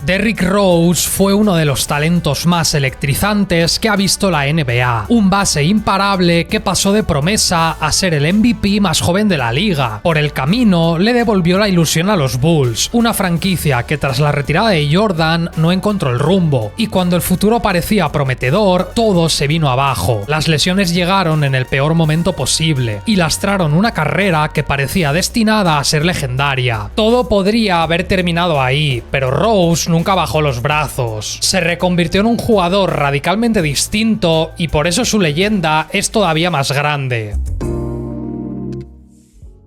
Derrick Rose fue uno de los talentos más electrizantes que ha visto la NBA. Un base imparable que pasó de promesa a ser el MVP más joven de la liga. Por el camino, le devolvió la ilusión a los Bulls, una franquicia que tras la retirada de Jordan no encontró el rumbo. Y cuando el futuro parecía prometedor, todo se vino abajo. Las lesiones llegaron en el peor momento posible y lastraron una carrera que parecía destinada a ser legendaria. Todo podría haber terminado ahí, pero Rose nunca bajó los brazos. Se reconvirtió en un jugador radicalmente distinto y por eso su leyenda es todavía más grande.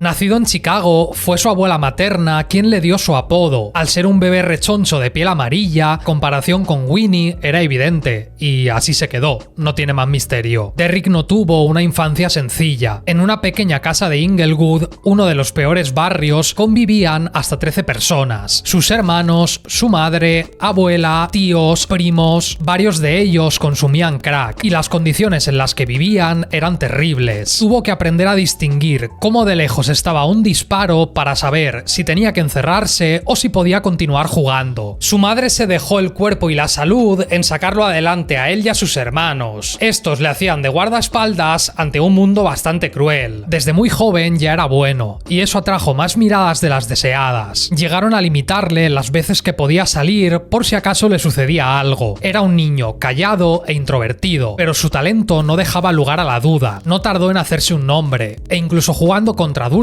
Nacido en Chicago, fue su abuela materna quien le dio su apodo. Al ser un bebé rechoncho de piel amarilla, comparación con Winnie era evidente, y así se quedó, no tiene más misterio. Derrick no tuvo una infancia sencilla. En una pequeña casa de Inglewood, uno de los peores barrios, convivían hasta 13 personas. Sus hermanos, su madre, abuela, tíos, primos, varios de ellos consumían crack, y las condiciones en las que vivían eran terribles. Tuvo que aprender a distinguir cómo de lejos estaba un disparo para saber si tenía que encerrarse o si podía continuar jugando. Su madre se dejó el cuerpo y la salud en sacarlo adelante a él y a sus hermanos. Estos le hacían de guardaespaldas ante un mundo bastante cruel. Desde muy joven ya era bueno, y eso atrajo más miradas de las deseadas. Llegaron a limitarle las veces que podía salir por si acaso le sucedía algo. Era un niño callado e introvertido, pero su talento no dejaba lugar a la duda. No tardó en hacerse un nombre, e incluso jugando contra adultos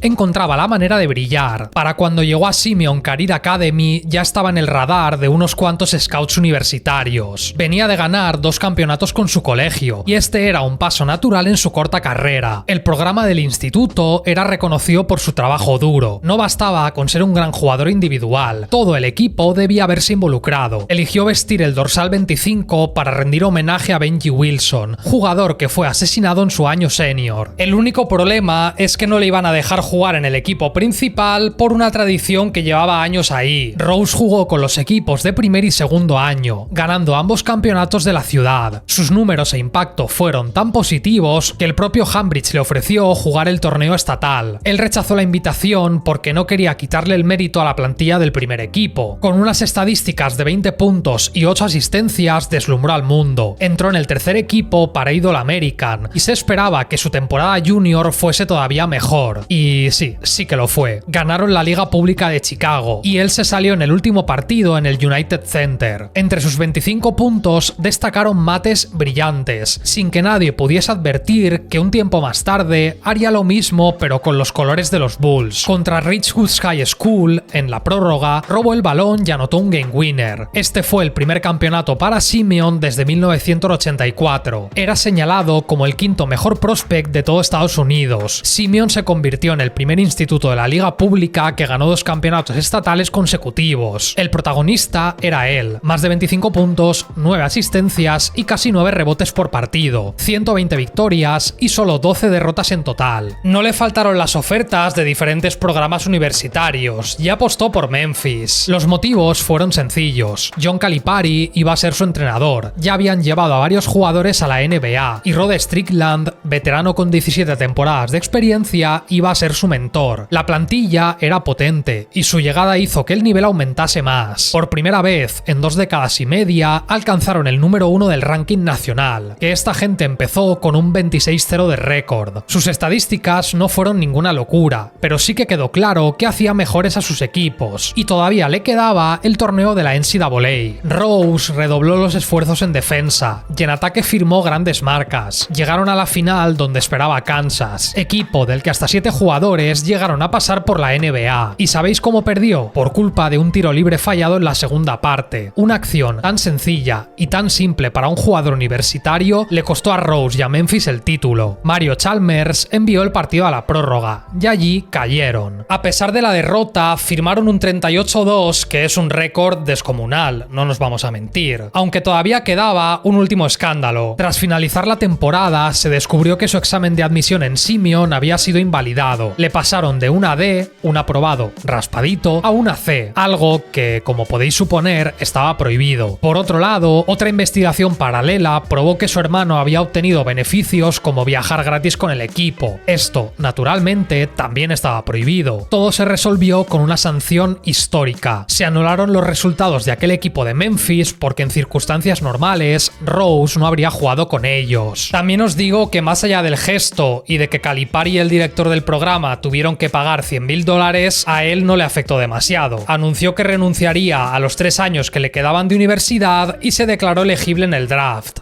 encontraba la manera de brillar. Para cuando llegó a Simeon Career Academy ya estaba en el radar de unos cuantos scouts universitarios. Venía de ganar 2 campeonatos con su colegio, y este era un paso natural en su corta carrera. El programa del instituto era reconocido por su trabajo duro. No bastaba con ser un gran jugador individual, todo el equipo debía haberse involucrado. Eligió vestir el dorsal 25 para rendir homenaje a Benji Wilson, jugador que fue asesinado en su año senior. El único problema es que no le iban a dejar jugar en el equipo principal por una tradición que llevaba años ahí. Rose jugó con los equipos de primer y segundo año, ganando ambos campeonatos de la ciudad. Sus números e impacto fueron tan positivos que el propio Hambridge le ofreció jugar el torneo estatal. Él rechazó la invitación porque no quería quitarle el mérito a la plantilla del primer equipo. Con unas estadísticas de 20 puntos y 8 asistencias deslumbró al mundo. Entró en el tercer equipo para Idol American y se esperaba que su temporada junior fuese todavía mejor. Y sí que lo fue. Ganaron la Liga Pública de Chicago y él se salió en el último partido en el United Center. Entre sus 25 puntos destacaron mates brillantes, sin que nadie pudiese advertir que un tiempo más tarde haría lo mismo pero con los colores de los Bulls. Contra Ridgewood High School, en la prórroga, robó el balón y anotó un game winner. Este fue el primer campeonato para Simeon desde 1984. Era señalado como el 5º mejor prospect de todo Estados Unidos. Simeon se convirtió en el primer instituto de la liga pública que ganó 2 campeonatos estatales consecutivos. El protagonista era él, más de 25 puntos, 9 asistencias y casi 9 rebotes por partido, 120 victorias y solo 12 derrotas en total. No le faltaron las ofertas de diferentes programas universitarios y apostó por Memphis. Los motivos fueron sencillos. John Calipari iba a ser su entrenador, ya habían llevado a varios jugadores a la NBA y Rod Strickland, veterano con 17 temporadas de experiencia, iba a ser su mentor. La plantilla era potente y su llegada hizo que el nivel aumentase más. Por primera vez en 2 décadas y media alcanzaron el número 1 del ranking nacional, que esta gente empezó con un 26-0 de récord. Sus estadísticas no fueron ninguna locura, pero sí que quedó claro que hacía mejores a sus equipos y todavía le quedaba el torneo de la NCAA. Rose redobló los esfuerzos en defensa y en ataque firmó grandes marcas. Llegaron a la final donde esperaba Kansas, equipo del que hasta 7 jugadores llegaron a pasar por la NBA. ¿Y sabéis cómo perdió? Por culpa de un tiro libre fallado en la segunda parte. Una acción tan sencilla y tan simple para un jugador universitario le costó a Rose y a Memphis el título. Mario Chalmers envió el partido a la prórroga y allí cayeron. A pesar de la derrota, firmaron un 38-2 que es un récord descomunal, no nos vamos a mentir. Aunque todavía quedaba un último escándalo. Tras finalizar la temporada, se descubrió que su examen de admisión en Simeon había sido invalidado invalidado. Le pasaron de una D, un aprobado raspadito, a una C, algo que, como podéis suponer, estaba prohibido. Por otro lado, otra investigación paralela probó que su hermano había obtenido beneficios como viajar gratis con el equipo. Esto, naturalmente, también estaba prohibido. Todo se resolvió con una sanción histórica. Se anularon los resultados de aquel equipo de Memphis porque en circunstancias normales Rose no habría jugado con ellos. También os digo que más allá del gesto y de que Calipari y el director del programa tuvieron que pagar $100.000, a él no le afectó demasiado. Anunció que renunciaría a los 3 años que le quedaban de universidad y se declaró elegible en el draft.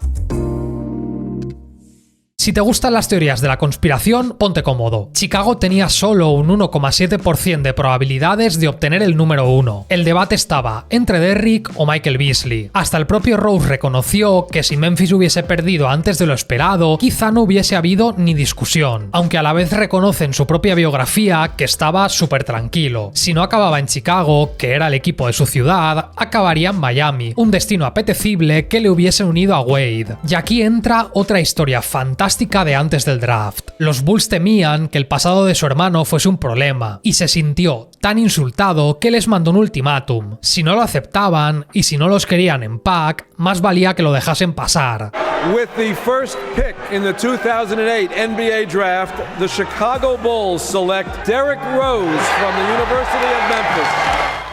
Si te gustan las teorías de la conspiración, ponte cómodo. Chicago tenía solo un 1,7% de probabilidades de obtener el número 1. El debate estaba entre Derrick o Michael Beasley. Hasta el propio Rose reconoció que si Memphis hubiese perdido antes de lo esperado, quizá no hubiese habido ni discusión, aunque a la vez reconoce en su propia biografía que estaba súper tranquilo. Si no acababa en Chicago, que era el equipo de su ciudad, acabaría en Miami, un destino apetecible que le hubiese unido a Wade. Y aquí entra otra historia fantástica de antes del draft. Los Bulls temían que el pasado de su hermano fuese un problema, y se sintió tan insultado que les mandó un ultimátum. Si no lo aceptaban y si no los querían en pack, más valía que lo dejasen pasar. With the first pick in the 2008 NBA draft, the Chicago Bulls select Derrick Rose from the University of Memphis.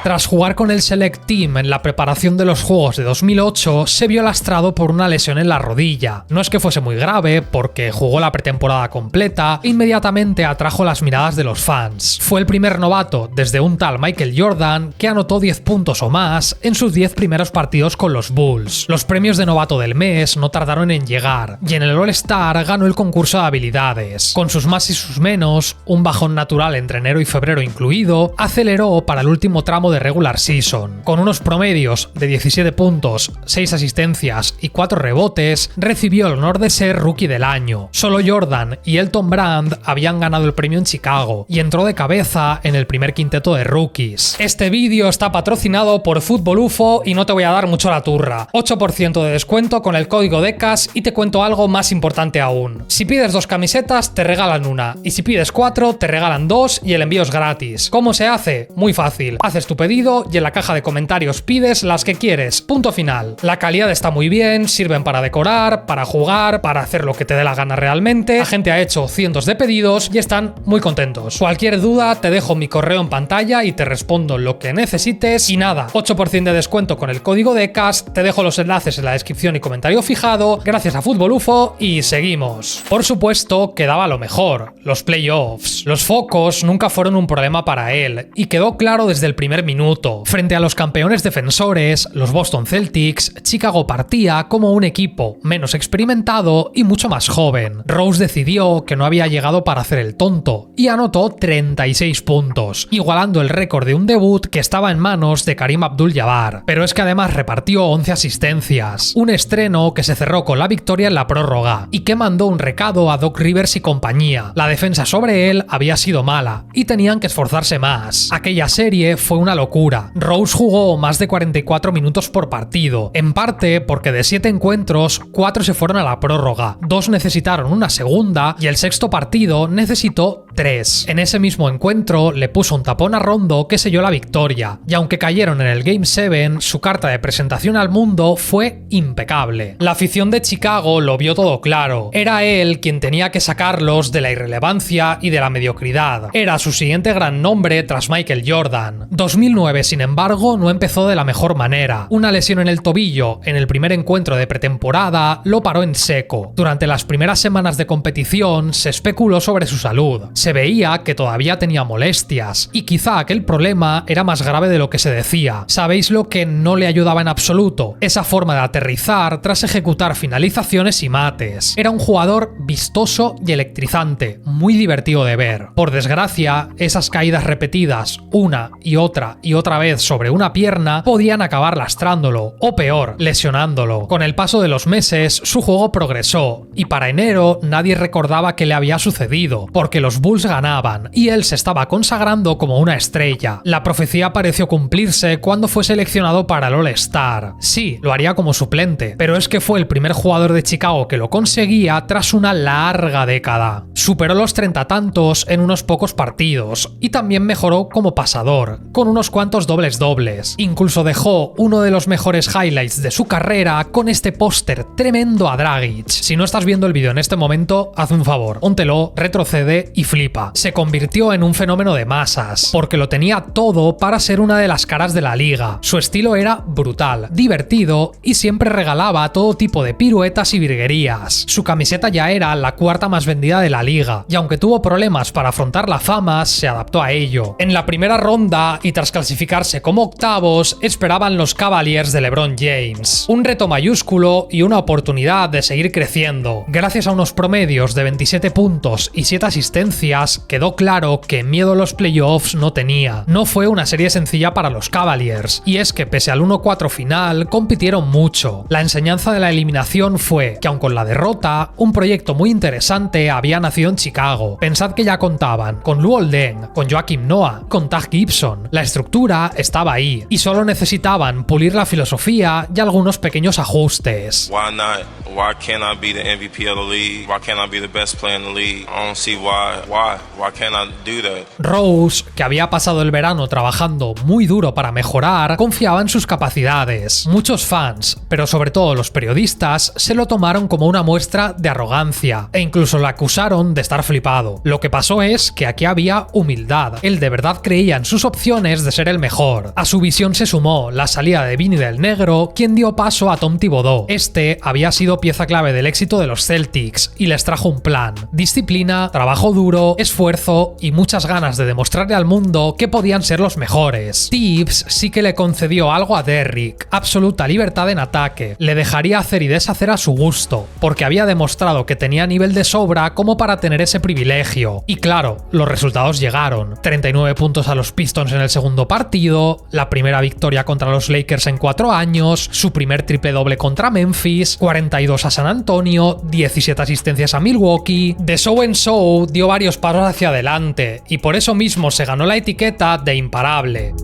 Tras jugar con el Select Team en la preparación de los Juegos de 2008, se vio lastrado por una lesión en la rodilla. No es que fuese muy grave, porque jugó la pretemporada completa e inmediatamente atrajo las miradas de los fans. Fue el primer novato, desde un tal Michael Jordan, que anotó 10 puntos o más en sus 10 primeros partidos con los Bulls. Los premios de novato del mes no tardaron en llegar, y en el All-Star ganó el concurso de habilidades. Con sus más y sus menos, un bajón natural entre enero y febrero incluido, aceleró para el último tramo de regular season. Con unos promedios de 17 puntos, 6 asistencias y 4 rebotes, recibió el honor de ser Rookie del Año. Solo Jordan y Elton Brand habían ganado el premio en Chicago, y entró de cabeza en el primer quinteto de rookies. Este vídeo está patrocinado por Fútbol UFO y no te voy a dar mucho la turra. 8% de descuento con el código DECAS, y te cuento algo más importante aún. Si pides 2 camisetas, te regalan una, y si pides 4, te regalan 2 y el envío es gratis. ¿Cómo se hace? Muy fácil. Haces tu pedido y en la caja de comentarios pides las que quieres. Punto final. La calidad está muy bien, sirven para decorar, para jugar, para hacer lo que te dé la gana realmente. La gente ha hecho cientos de pedidos y están muy contentos. Cualquier duda, te dejo mi correo en pantalla y te respondo lo que necesites. Y nada, 8% de descuento con el código DECAS, te dejo los enlaces en la descripción y comentario fijado. Gracias a Fútbol UFO y seguimos. Por supuesto, quedaba lo mejor, los playoffs. Los focos nunca fueron un problema para él, y quedó claro desde el primer minuto. Frente a los campeones defensores, los Boston Celtics, Chicago partía como un equipo menos experimentado y mucho más joven. Rose decidió que no había llegado para hacer el tonto y anotó 36 puntos, igualando el récord de un debut que estaba en manos de Karim Abdul-Jabbar. Pero es que además repartió 11 asistencias, un estreno que se cerró con la victoria en la prórroga y que mandó un recado a Doc Rivers y compañía. La defensa sobre él había sido mala y tenían que esforzarse más. Aquella serie fue una locura. Rose jugó más de 44 minutos por partido, en parte porque de 7 encuentros, 4 se fueron a la prórroga, 2 necesitaron una segunda y el sexto partido necesitó 3. En ese mismo encuentro le puso un tapón a Rondo que selló la victoria, y aunque cayeron en el Game 7, su carta de presentación al mundo fue impecable. La afición de Chicago lo vio todo claro. Era él quien tenía que sacarlos de la irrelevancia y de la mediocridad. Era su siguiente gran nombre tras Michael Jordan. 2009, sin embargo, no empezó de la mejor manera. Una lesión en el tobillo en el primer encuentro de pretemporada lo paró en seco. Durante las primeras semanas de competición se especuló sobre su salud. Se veía que todavía tenía molestias, y quizá aquel problema era más grave de lo que se decía. ¿Sabéis lo que no le ayudaba en absoluto? Esa forma de aterrizar tras ejecutar finalizaciones y mates. Era un jugador vistoso y electrizante, muy divertido de ver. Por desgracia, esas caídas repetidas una y otra una y otra vez sobre una pierna, podían acabar lastrándolo, o peor, lesionándolo. Con el paso de los meses, su juego progresó, y para enero nadie recordaba qué le había sucedido, porque los Bulls ganaban, y él se estaba consagrando como una estrella. La profecía pareció cumplirse cuando fue seleccionado para el All-Star. Sí, lo haría como suplente, pero es que fue el primer jugador de Chicago que lo conseguía tras una larga década. Superó los 30 tantos en unos pocos partidos, y también mejoró como pasador, con unos cuantos dobles. Incluso dejó uno de los mejores highlights de su carrera con este póster tremendo a Dragic. Si no estás viendo el vídeo en este momento, haz un favor, póntelo, retrocede y flipa. Se convirtió en un fenómeno de masas, porque lo tenía todo para ser una de las caras de la liga. Su estilo era brutal, divertido y siempre regalaba todo tipo de piruetas y virguerías. Su camiseta ya era la cuarta más vendida de la liga, y aunque tuvo problemas para afrontar la fama, se adaptó a ello. En la primera ronda, y tras clasificarse como octavos, esperaban los Cavaliers de LeBron James. Un reto mayúsculo y una oportunidad de seguir creciendo. Gracias a unos promedios de 27 puntos y 7 asistencias, quedó claro que miedo a los playoffs no tenía. No fue una serie sencilla para los Cavaliers, y es que pese al 1-4 final, compitieron mucho. La enseñanza de la eliminación fue que aun con la derrota, un proyecto muy interesante había nacido en Chicago. Pensad que ya contaban con Luol Deng, con Joakim Noah, con Taj Gibson. La estructura estaba ahí, y solo necesitaban pulir la filosofía y algunos pequeños ajustes. Why not? Why can't I be the MVP of the league? Why can't I be the best player in the league? I don't see why. Why can't I do that? Rose, que había pasado el verano trabajando muy duro para mejorar, confiaba en sus capacidades. Muchos fans, pero sobre todo los periodistas, se lo tomaron como una muestra de arrogancia e incluso le acusaron de estar flipado. Lo que pasó es que aquí había humildad. Él de verdad creía en sus opciones de ser el mejor. A su visión se sumó la salida de Vinny del Negro, quien dio paso a Tom Thibodeau. Este había sido pieza clave del éxito de los Celtics y les trajo un plan: disciplina, trabajo duro, esfuerzo y muchas ganas de demostrarle al mundo que podían ser los mejores. Tibbs sí que le concedió algo a Derrick: absoluta libertad en ataque. Le dejaría hacer y deshacer a su gusto, porque había demostrado que tenía nivel de sobra como para tener ese privilegio. Y claro, los resultados llegaron. 39 puntos a los Pistons en el segundo partido, la primera victoria contra los Lakers en 4 años, su primer triple doble contra Memphis, 42 a San Antonio, 17 asistencias a Milwaukee. De show en show dio varios pasos hacia adelante, y por eso mismo se ganó la etiqueta de imparable.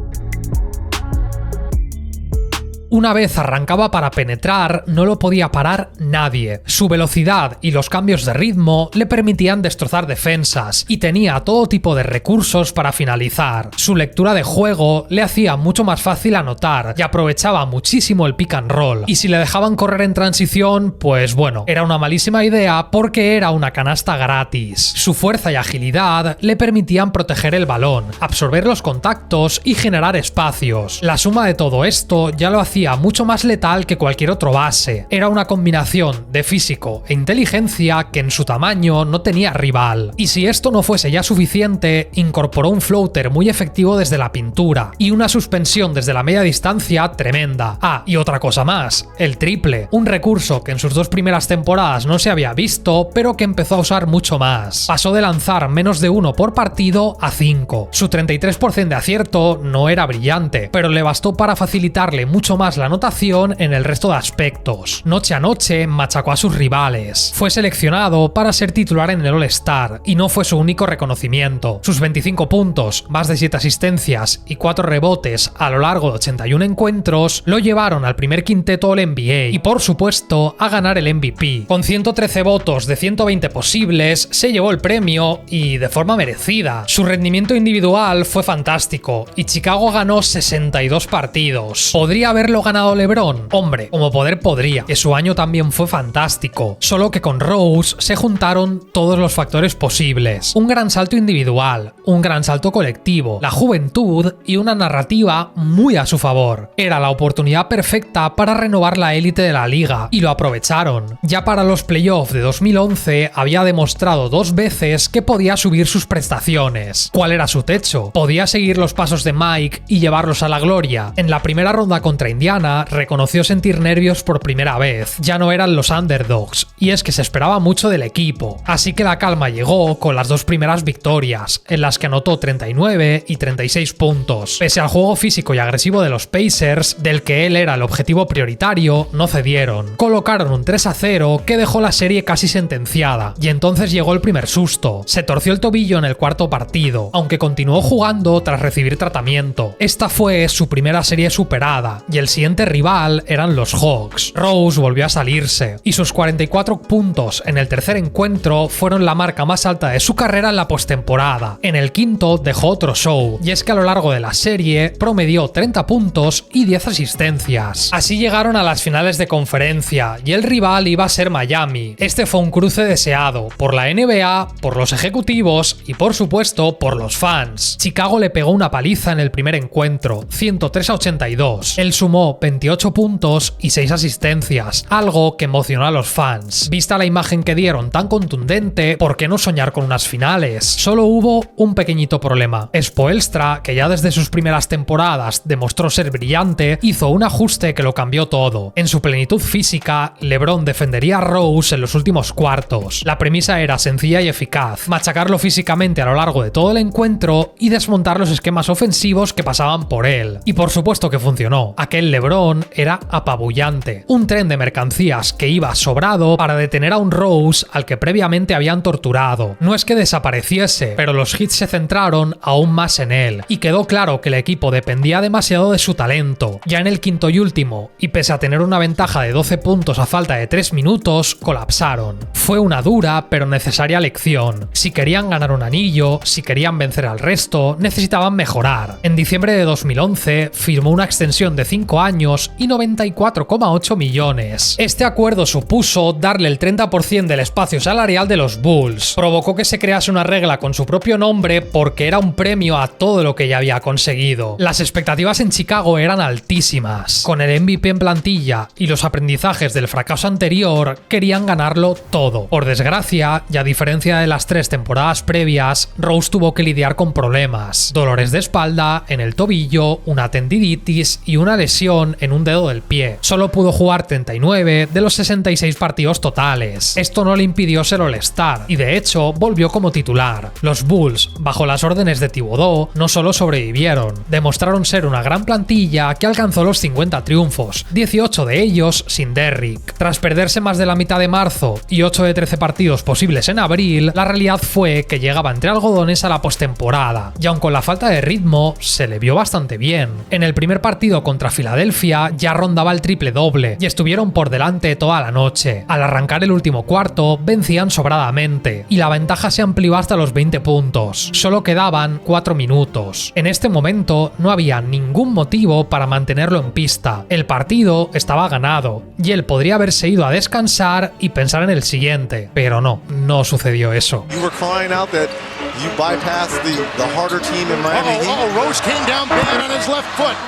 Una vez arrancaba para penetrar, no lo podía parar nadie. Su velocidad y los cambios de ritmo le permitían destrozar defensas, y tenía todo tipo de recursos para finalizar. Su lectura de juego le hacía mucho más fácil anotar, y aprovechaba muchísimo el pick and roll. Y si le dejaban correr en transición, pues bueno, era una malísima idea porque era una canasta gratis. Su fuerza y agilidad le permitían proteger el balón, absorber los contactos y generar espacios. La suma de todo esto ya lo hacía mucho más letal que cualquier otro base. Era una combinación de físico e inteligencia que en su tamaño no tenía rival. Y si esto no fuese ya suficiente, incorporó un floater muy efectivo desde la pintura y una suspensión desde la media distancia tremenda. Ah, y otra cosa más, el triple, un recurso que en sus 2 primeras temporadas no se había visto, pero que empezó a usar mucho más. Pasó de lanzar menos de 1 por partido a 5. Su 33% de acierto no era brillante, pero le bastó para facilitarle mucho más la anotación en el resto de aspectos. Noche a noche machacó a sus rivales. Fue seleccionado para ser titular en el All-Star, y no fue su único reconocimiento. Sus 25 puntos, más de 7 asistencias y 4 rebotes a lo largo de 81 encuentros lo llevaron al primer quinteto All-NBA y por supuesto a ganar el MVP. Con 113 votos de 120 posibles se llevó el premio, y de forma merecida. Su rendimiento individual fue fantástico y Chicago ganó 62 partidos. ¿Podría haberlo ganado LeBron? Hombre, como poder podría, que su año también fue fantástico, solo que con Rose se juntaron todos los factores posibles: un gran salto individual, un gran salto colectivo, la juventud y una narrativa muy a su favor. Era la oportunidad perfecta para renovar la élite de la liga, y lo aprovecharon. Ya para los playoffs de 2011 había demostrado 2 veces que podía subir sus prestaciones. ¿Cuál era su techo? ¿Podía seguir los pasos de Mike y llevarlos a la gloria? En la primera ronda contra Indiana australiana reconoció sentir nervios por primera vez. Ya no eran los underdogs, y es que se esperaba mucho del equipo. Así que la calma llegó con las dos primeras victorias, en las que anotó 39 y 36 puntos. Pese al juego físico y agresivo de los Pacers, del que él era el objetivo prioritario, no cedieron. Colocaron un 3-0 que dejó la serie casi sentenciada, y entonces llegó el primer susto. Se torció el tobillo en el cuarto partido, aunque continuó jugando tras recibir tratamiento. Esta fue su primera serie superada, y el siguiente rival eran los Hawks. Rose volvió a salirse, y sus 44 puntos en el tercer encuentro fueron la marca más alta de su carrera en la postemporada. En el quinto dejó otro show, y es que a lo largo de la serie promedió 30 puntos y 10 asistencias. Así llegaron a las finales de conferencia, y el rival iba a ser Miami. Este fue un cruce deseado por la NBA, por los ejecutivos y por supuesto por los fans. Chicago le pegó una paliza en el primer encuentro, 103-82. Él sumó 28 puntos y 6 asistencias, algo que emocionó a los fans. Vista la imagen que dieron tan contundente, ¿por qué no soñar con unas finales? Solo hubo un pequeñito problema. Spoelstra, que ya desde sus primeras temporadas demostró ser brillante, hizo un ajuste que lo cambió todo. En su plenitud física, LeBron defendería a Rose en los últimos cuartos. La premisa era sencilla y eficaz: machacarlo físicamente a lo largo de todo el encuentro y desmontar los esquemas ofensivos que pasaban por él. Y por supuesto que funcionó. Aquel LeBron era apabullante. Un tren de mercancías que iba sobrado para detener a un Rose al que previamente habían torturado. No es que desapareciese, pero los hits se centraron aún más en él, y quedó claro que el equipo dependía demasiado de su talento. Ya en el quinto y último, y pese a tener una ventaja de 12 puntos a falta de 3 minutos, colapsaron. Fue una dura pero necesaria lección. Si querían ganar un anillo, si querían vencer al resto, necesitaban mejorar. En diciembre de 2011 firmó una extensión de 5 años y 94,8 millones. Este acuerdo supuso darle el 30% del espacio salarial de los Bulls. Provocó que se crease una regla con su propio nombre porque era un premio a todo lo que ya había conseguido. Las expectativas en Chicago eran altísimas. Con el MVP en plantilla y los aprendizajes del fracaso anterior, querían ganarlo todo. Por desgracia, y a diferencia de las 3 temporadas previas, Rose tuvo que lidiar con problemas: dolores de espalda, en el tobillo, una tendinitis y una lesión en un dedo del pie. Solo pudo jugar 39 de los 66 partidos totales. Esto no le impidió ser All-Star, y de hecho volvió como titular. Los Bulls, bajo las órdenes de Thibodeau, no solo sobrevivieron, demostraron ser una gran plantilla que alcanzó los 50 triunfos, 18 de ellos sin Derrick. Tras perderse más de la mitad de marzo y 8 de 13 partidos posibles en abril, la realidad fue que llegaba entre algodones a la postemporada, y aun con la falta de ritmo, se le vio bastante bien. En el primer partido contra Filadelfia ya rondaba el triple doble, y estuvieron por delante toda la noche. Al arrancar el último cuarto, vencían sobradamente, y la ventaja se amplió hasta los 20 puntos. Solo quedaban 4 minutos. En este momento no había ningún motivo para mantenerlo en pista. El partido estaba ganado, y él podría haberse ido a descansar y pensar en el siguiente, pero no sucedió eso.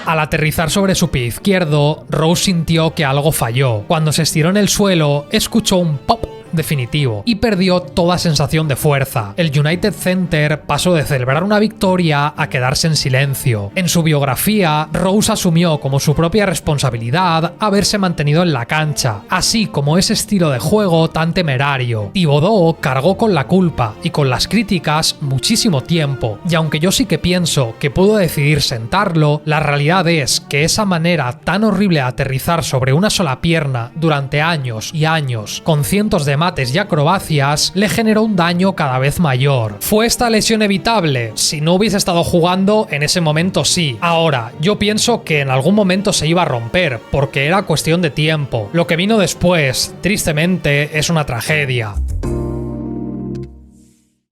Al aterrizar sobre su pie izquierdo, Rose sintió que algo falló. Cuando se estiró en el suelo, escuchó un pop definitivo y perdió toda sensación de fuerza. El United Center pasó de celebrar una victoria a quedarse en silencio. En su biografía, Rose asumió como su propia responsabilidad haberse mantenido en la cancha, así como ese estilo de juego tan temerario. Thibodeau cargó con la culpa y con las críticas muchísimo tiempo, y aunque yo sí que pienso que pudo decidir sentarlo, la realidad es que esa manera tan horrible de aterrizar sobre una sola pierna durante años y años, con cientos de mates y acrobacias, le generó un daño cada vez mayor. ¿Fue esta lesión evitable? Si no hubiese estado jugando, en ese momento sí. Ahora, yo pienso que en algún momento se iba a romper, porque era cuestión de tiempo. Lo que vino después, tristemente, es una tragedia.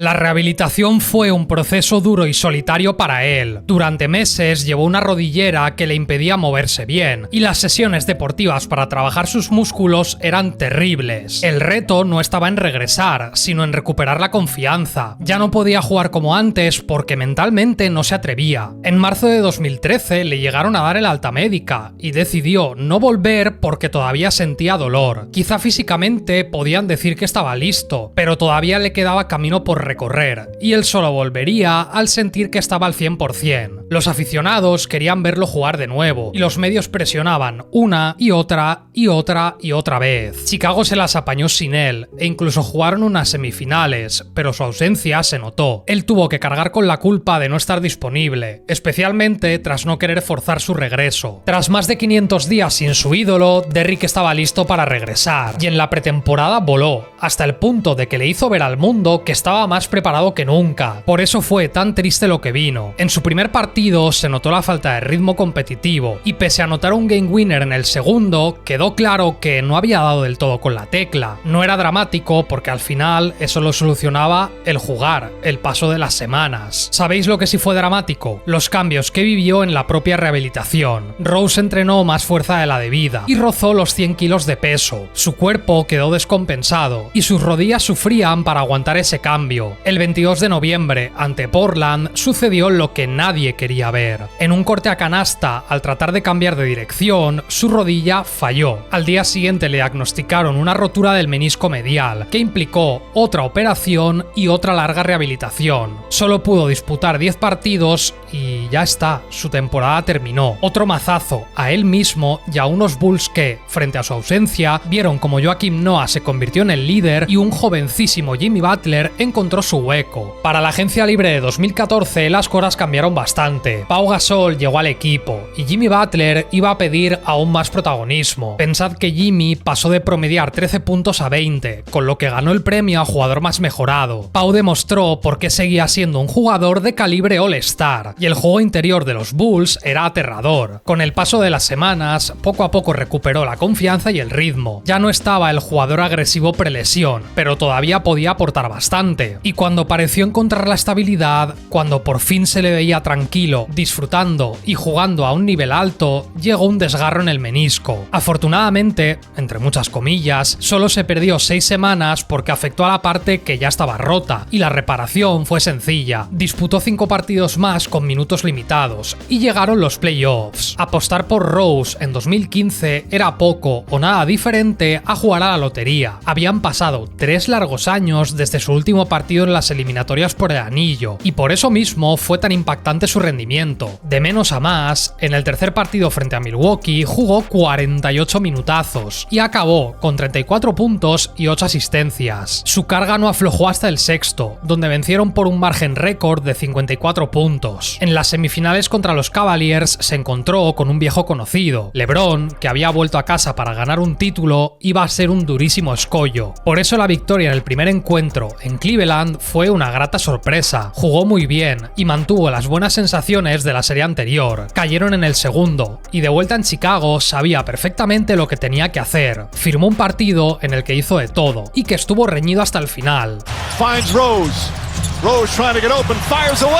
La rehabilitación fue un proceso duro y solitario para él. Durante meses llevó una rodillera que le impedía moverse bien, y las sesiones deportivas para trabajar sus músculos eran terribles. El reto no estaba en regresar, sino en recuperar la confianza. Ya no podía jugar como antes porque mentalmente no se atrevía. En marzo de 2013 le llegaron a dar el alta médica, y decidió no volver porque todavía sentía dolor. Quizá físicamente podían decir que estaba listo, pero todavía le quedaba camino por recorrer, y él solo volvería al sentir que estaba al 100%. Los aficionados querían verlo jugar de nuevo, y los medios presionaban una y otra y otra y otra vez. Chicago se las apañó sin él, e incluso jugaron unas semifinales, pero su ausencia se notó. Él tuvo que cargar con la culpa de no estar disponible, especialmente tras no querer forzar su regreso. Tras más de 500 días sin su ídolo, Derrick estaba listo para regresar, y en la pretemporada voló, hasta el punto de que le hizo ver al mundo que estaba más preparado que nunca. Por eso fue tan triste lo que vino. En su primer partido se notó la falta de ritmo competitivo, y pese a anotar un game winner en el segundo, quedó claro que no había dado del todo con la tecla. No era dramático porque al final eso lo solucionaba el jugar, el paso de las semanas. ¿Sabéis lo que sí fue dramático? Los cambios que vivió en la propia rehabilitación. Rose entrenó más fuerza de la debida y rozó los 100 kilos de peso. Su cuerpo quedó descompensado y sus rodillas sufrían para aguantar ese cambio. El 22 de noviembre, ante Portland, sucedió lo que nadie quería ver. En un corte a canasta, al tratar de cambiar de dirección, su rodilla falló. Al día siguiente le diagnosticaron una rotura del menisco medial, que implicó otra operación y otra larga rehabilitación. Solo pudo disputar 10 partidos y ya está, su temporada terminó. Otro mazazo a él mismo y a unos Bulls que, frente a su ausencia, vieron como Joakim Noah se convirtió en el líder y un jovencísimo Jimmy Butler encontró su hueco. Para la agencia libre de 2014 las cosas cambiaron bastante. Pau Gasol llegó al equipo y Jimmy Butler iba a pedir aún más protagonismo. Pensad que Jimmy pasó de promediar 13 puntos a 20, con lo que ganó el premio a jugador más mejorado. Pau demostró por qué seguía siendo un jugador de calibre All-Star, y el juego interior de los Bulls era aterrador. Con el paso de las semanas, poco a poco recuperó la confianza y el ritmo. Ya no estaba el jugador agresivo prelesión, pero todavía podía aportar bastante. Y cuando pareció encontrar la estabilidad, cuando por fin se le veía tranquilo, disfrutando y jugando a un nivel alto, llegó un desgarro en el menisco. Afortunadamente, entre muchas comillas, solo se perdió 6 semanas porque afectó a la parte que ya estaba rota, y la reparación fue sencilla. Disputó 5 partidos más con minutos limitados, y llegaron los playoffs. Apostar por Rose en 2015 era poco o nada diferente a jugar a la lotería. Habían pasado 3 largos años desde su último partido en las eliminatorias por el anillo, y por eso mismo fue tan impactante su rendimiento. De menos a más, en el tercer partido frente a Milwaukee jugó 48 minutazos y acabó con 34 puntos y 8 asistencias. Su carga no aflojó hasta el sexto, donde vencieron por un margen récord de 54 puntos. En las semifinales contra los Cavaliers se encontró con un viejo conocido. LeBron, que había vuelto a casa para ganar un título, iba a ser un durísimo escollo. Por eso la victoria en el primer encuentro en Cleveland fue una grata sorpresa. Jugó muy bien y mantuvo las buenas sensaciones de la serie anterior. Cayeron en el segundo y de vuelta en Chicago sabía perfectamente lo que tenía que hacer. Firmó un partido en el que hizo de todo y que estuvo reñido hasta el final. Finds Rose. Rose trying to get open, fires away.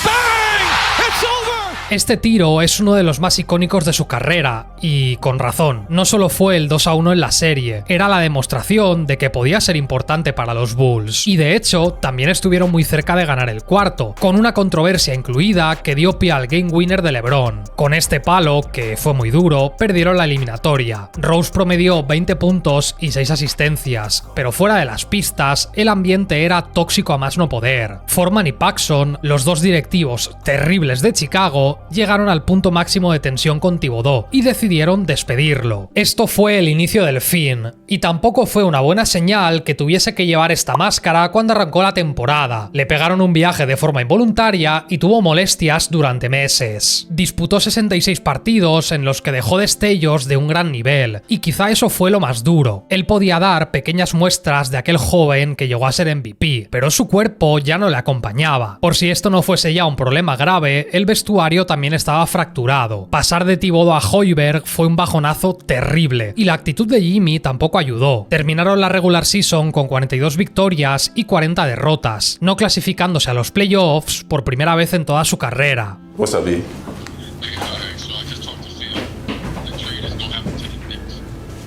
Bang! It's over! Este tiro es uno de los más icónicos de su carrera, y con razón. No solo fue el 2-1 en la serie, era la demostración de que podía ser importante para los Bulls. Y de hecho, también estuvieron muy cerca de ganar el cuarto, con una controversia incluida que dio pie al game winner de LeBron. Con este palo, que fue muy duro, perdieron la eliminatoria. Rose promedió 20 puntos y 6 asistencias, pero fuera de las pistas, el ambiente era tóxico a más no poder. Foreman y Paxson, los dos directivos terribles de Chicago, llegaron al punto máximo de tensión con Thibodeau y decidieron despedirlo. Esto fue el inicio del fin, y tampoco fue una buena señal que tuviese que llevar esta máscara cuando arrancó la temporada. Le pegaron un viaje de forma involuntaria y tuvo molestias durante meses. Disputó 66 partidos en los que dejó destellos de un gran nivel, y quizá eso fue lo más duro. Él podía dar pequeñas muestras de aquel joven que llegó a ser MVP, pero su cuerpo ya no le acompañaba. Por si esto no fuese ya un problema grave, el vestuario también estaba fracturado. Pasar de Thibodeau a Hoiberg fue un bajonazo terrible, y la actitud de Jimmy tampoco ayudó. Terminaron la regular season con 42 victorias y 40 derrotas, no clasificándose a los playoffs por primera vez en toda su carrera. What's up, B?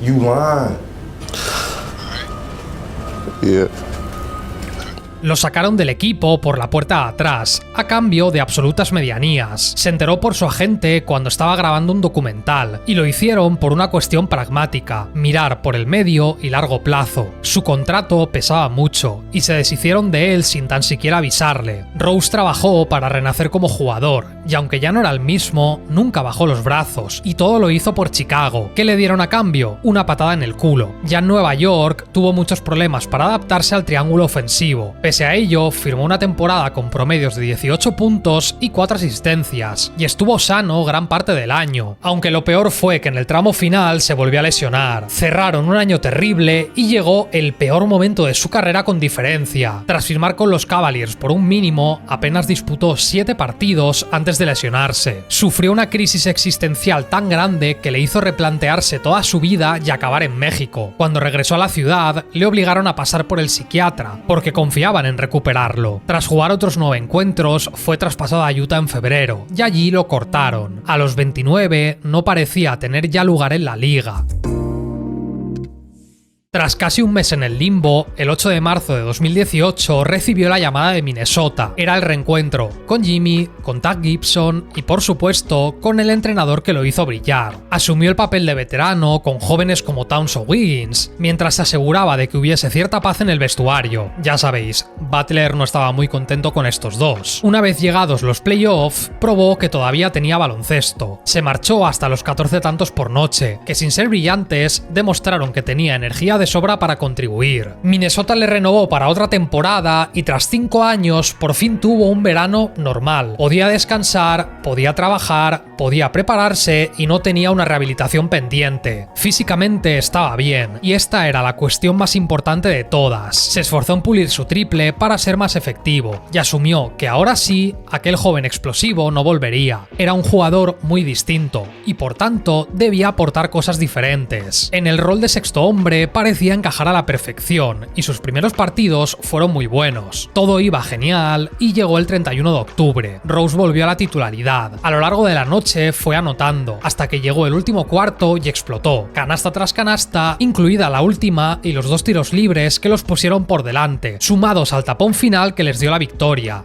You lying. Yeah. Lo sacaron del equipo por la puerta de atrás, a cambio de absolutas medianías. Se enteró por su agente cuando estaba grabando un documental, y lo hicieron por una cuestión pragmática: mirar por el medio y largo plazo. Su contrato pesaba mucho, y se deshicieron de él sin tan siquiera avisarle. Rose trabajó para renacer como jugador, y aunque ya no era el mismo, nunca bajó los brazos, y todo lo hizo por Chicago. ¿Qué le dieron a cambio? Una patada en el culo. Ya en Nueva York tuvo muchos problemas para adaptarse al triángulo ofensivo. Pese a ello, firmó una temporada con promedios de 18 puntos y 4 asistencias, y estuvo sano gran parte del año, aunque lo peor fue que en el tramo final se volvió a lesionar. Cerraron un año terrible y llegó el peor momento de su carrera con diferencia. Tras firmar con los Cavaliers por un mínimo, apenas disputó 7 partidos antes de lesionarse. Sufrió una crisis existencial tan grande que le hizo replantearse toda su vida y acabar en México. Cuando regresó a la ciudad, le obligaron a pasar por el psiquiatra, porque confiaban en recuperarlo. Tras jugar otros 9 encuentros, fue traspasado a Utah en febrero, y allí lo cortaron. A los 29 no parecía tener ya lugar en la liga. Tras casi un mes en el limbo, el 8 de marzo de 2018 recibió la llamada de Minnesota. Era el reencuentro con Jimmy, con Taj Gibson y, por supuesto, con el entrenador que lo hizo brillar. Asumió el papel de veterano con jóvenes como Towns o Wiggins, mientras se aseguraba de que hubiese cierta paz en el vestuario. Ya sabéis, Butler no estaba muy contento con estos dos. Una vez llegados los playoffs, probó que todavía tenía baloncesto. Se marchó hasta los 14 tantos por noche, que sin ser brillantes, demostraron que tenía energía de sobra para contribuir. Minnesota le renovó para otra temporada y tras 5 años por fin tuvo un verano normal. Podía descansar, podía trabajar, podía prepararse y no tenía una rehabilitación pendiente. Físicamente estaba bien, y esta era la cuestión más importante de todas. Se esforzó en pulir su triple para ser más efectivo y asumió que ahora sí, aquel joven explosivo no volvería. Era un jugador muy distinto y por tanto debía aportar cosas diferentes. En el rol de sexto hombre parecía encajar a la perfección y sus primeros partidos fueron muy buenos. Todo iba genial y llegó el 31 de octubre. Rose volvió a la titularidad. A lo largo de la noche fue anotando, hasta que llegó el último cuarto y explotó. Canasta tras canasta, incluida la última y los 2 tiros libres que los pusieron por delante, sumados al tapón final que les dio la victoria.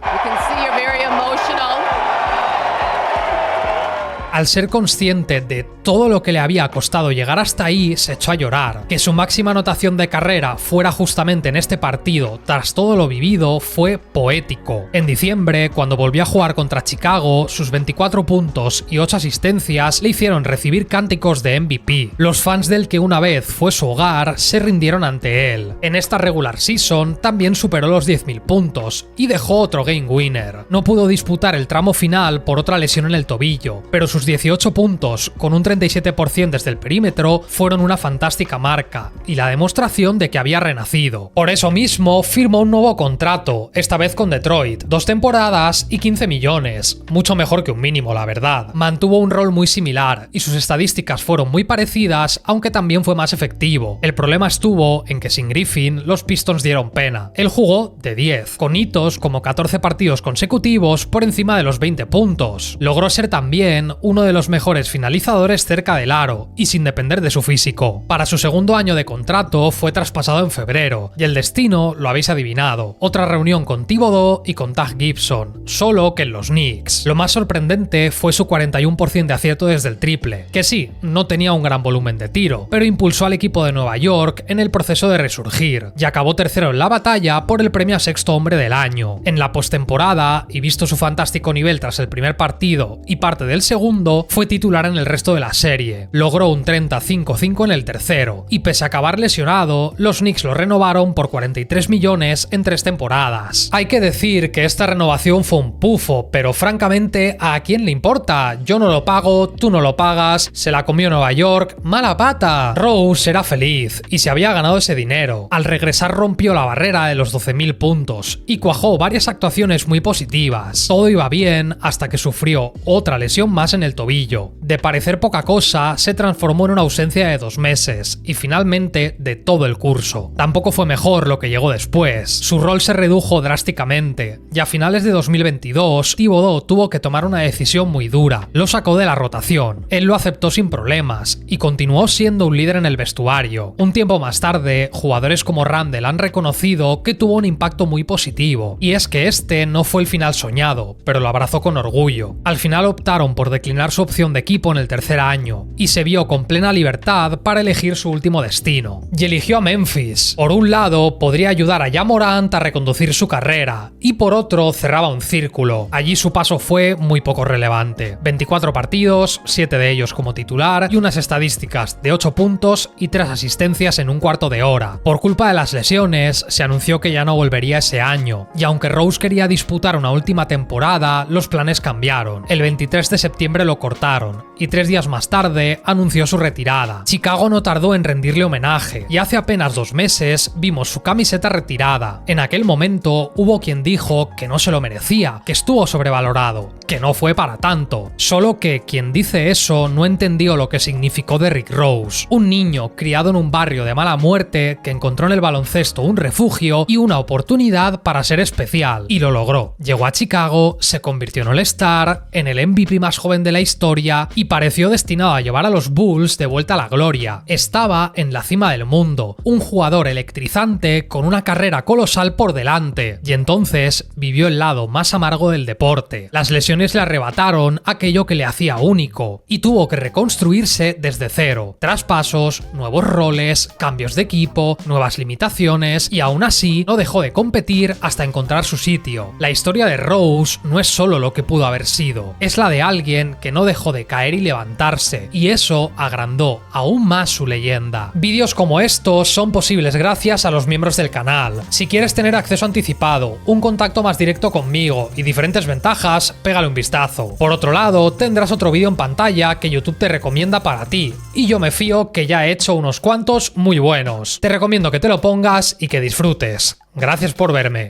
Al ser consciente de todo lo que le había costado llegar hasta ahí, se echó a llorar. Que su máxima anotación de carrera fuera justamente en este partido, tras todo lo vivido, fue poético. En diciembre, cuando volvió a jugar contra Chicago, sus 24 puntos y 8 asistencias le hicieron recibir cánticos de MVP. Los fans del que una vez fue su hogar se rindieron ante él. En esta regular season también superó los 10.000 puntos y dejó otro game winner. No pudo disputar el tramo final por otra lesión en el tobillo, pero sus 18 puntos, con un 37% desde el perímetro, fueron una fantástica marca y la demostración de que había renacido. Por eso mismo firmó un nuevo contrato, esta vez con Detroit, 2 temporadas y 15 millones, mucho mejor que un mínimo, la verdad. Mantuvo un rol muy similar y sus estadísticas fueron muy parecidas, aunque también fue más efectivo. El problema estuvo en que sin Griffin los Pistons dieron pena. Él jugó de 10, con hitos como 14 partidos consecutivos por encima de los 20 puntos. Logró ser también uno de los mejores finalizadores cerca del aro y sin depender de su físico. Para su segundo año de contrato fue traspasado en febrero y el destino lo habéis adivinado. Otra reunión con Thibodeau y con Taj Gibson, solo que en los Knicks. Lo más sorprendente fue su 41% de acierto desde el triple, que sí, no tenía un gran volumen de tiro, pero impulsó al equipo de Nueva York en el proceso de resurgir y acabó tercero en la batalla por el premio a sexto hombre del año. En la postemporada, y visto su fantástico nivel tras el primer partido y parte del segundo, fue titular en el resto de la serie. Logró un 35-5 en el tercero, y pese a acabar lesionado, los Knicks lo renovaron por 43 millones en 3 temporadas. Hay que decir que esta renovación fue un pufo, pero francamente, ¿a quién le importa? Yo no lo pago, tú no lo pagas, se la comió Nueva York, ¡mala pata! Rose era feliz, y se había ganado ese dinero. Al regresar rompió la barrera de los 12.000 puntos, y cuajó varias actuaciones muy positivas. Todo iba bien hasta que sufrió otra lesión más en el tobillo. De parecer poca cosa, se transformó en una ausencia de 2 meses y finalmente de todo el curso. Tampoco fue mejor lo que llegó después. Su rol se redujo drásticamente y a finales de 2022 Thibodeau tuvo que tomar una decisión muy dura. Lo sacó de la rotación. Él lo aceptó sin problemas y continuó siendo un líder en el vestuario. Un tiempo más tarde, jugadores como Randle han reconocido que tuvo un impacto muy positivo, y es que este no fue el final soñado, pero lo abrazó con orgullo. Al final optaron por declinar su opción de equipo en el tercer año y se vio con plena libertad para elegir su último destino. Y eligió a Memphis. Por un lado, podría ayudar a Ja Morant a reconducir su carrera, y por otro, cerraba un círculo. Allí su paso fue muy poco relevante. 24 partidos, 7 de ellos como titular y unas estadísticas de 8 puntos y 3 asistencias en un cuarto de hora. Por culpa de las lesiones, se anunció que ya no volvería ese año, y aunque Rose quería disputar una última temporada, los planes cambiaron. El 23 de septiembre lo cortaron, y 3 días más tarde anunció su retirada. Chicago no tardó en rendirle homenaje, y hace apenas 2 meses vimos su camiseta retirada. En aquel momento hubo quien dijo que no se lo merecía, que estuvo sobrevalorado, que no fue para tanto. Solo que quien dice eso no entendió lo que significó Derrick Rose, un niño criado en un barrio de mala muerte que encontró en el baloncesto un refugio y una oportunidad para ser especial, y lo logró. Llegó a Chicago, se convirtió en All-Star, en el MVP más joven de la historia y pareció destinado a llevar a los Bulls de vuelta a la gloria. Estaba en la cima del mundo, un jugador electrizante con una carrera colosal por delante, y entonces vivió el lado más amargo del deporte. Las lesiones le arrebataron aquello que le hacía único y tuvo que reconstruirse desde cero. Traspasos, nuevos roles, cambios de equipo, nuevas limitaciones, y aún así no dejó de competir hasta encontrar su sitio. La historia de Rose no es solo lo que pudo haber sido, es la de alguien que no dejó de caer y levantarse, y eso agrandó aún más su leyenda. Vídeos como estos son posibles gracias a los miembros del canal. Si quieres tener acceso anticipado, un contacto más directo conmigo y diferentes ventajas, pégale un vistazo. Por otro lado, tendrás otro vídeo en pantalla que YouTube te recomienda para ti, y yo me fío que ya he hecho unos cuantos muy buenos. Te recomiendo que te lo pongas y que disfrutes. Gracias por verme.